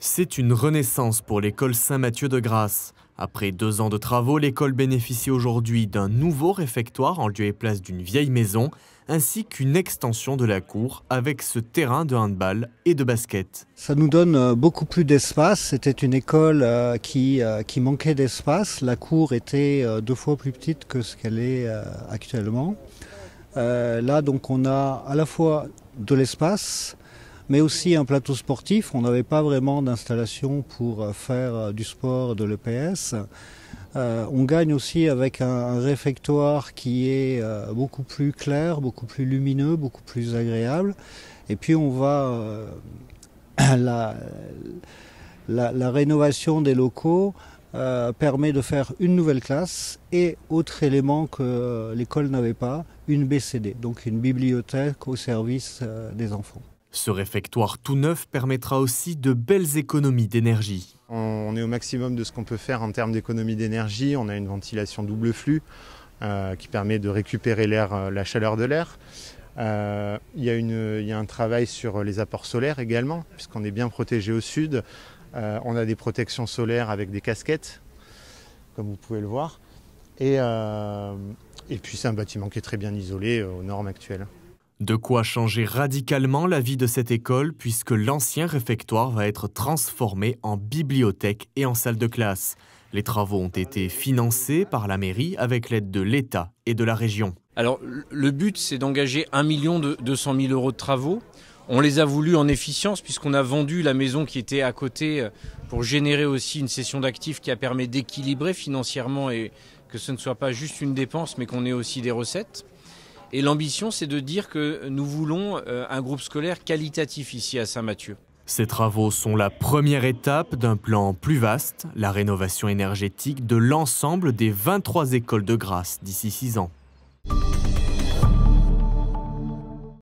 C'est une renaissance pour l'école Saint-Mathieu de Grasse. Après 2 ans de travaux, l'école bénéficie aujourd'hui d'un nouveau réfectoire en lieu et place d'une vieille maison, ainsi qu'une extension de la cour avec ce terrain de handball et de basket. Ça nous donne beaucoup plus d'espace. C'était une école qui manquait d'espace. La cour était 2 fois plus petite que ce qu'elle est actuellement. Là, donc, on a à la fois de l'espace, mais aussi un plateau sportif. On n'avait pas vraiment d'installation pour faire du sport, de l'EPS. On gagne aussi avec un réfectoire qui est beaucoup plus clair, beaucoup plus lumineux, beaucoup plus agréable. Et puis on va la rénovation des locaux permet de faire une nouvelle classe et autre élément que l'école n'avait pas, une BCD, donc une bibliothèque au service des enfants. Ce réfectoire tout neuf permettra aussi de belles économies d'énergie. On est au maximum de ce qu'on peut faire en termes d'économie d'énergie. On a une ventilation double flux qui permet de récupérer l'air, la chaleur de l'air. Il y a un travail sur les apports solaires également, puisqu'on est bien protégé au sud. On a des protections solaires avec des casquettes, comme vous pouvez le voir. Et puis c'est un bâtiment qui est très bien isolé aux normes actuelles. De quoi changer radicalement la vie de cette école puisque l'ancien réfectoire va être transformé en bibliothèque et en salle de classe. Les travaux ont été financés par la mairie avec l'aide de l'État et de la région. Alors le but c'est d'engager 1 200 000 € de travaux. On les a voulus en efficience puisqu'on a vendu la maison qui était à côté pour générer aussi une cession d'actifs qui a permis d'équilibrer financièrement et que ce ne soit pas juste une dépense mais qu'on ait aussi des recettes. Et l'ambition, c'est de dire que nous voulons un groupe scolaire qualitatif ici à Saint-Mathieu. Ces travaux sont la première étape d'un plan plus vaste, la rénovation énergétique de l'ensemble des 23 écoles de Grasse d'ici 6 ans.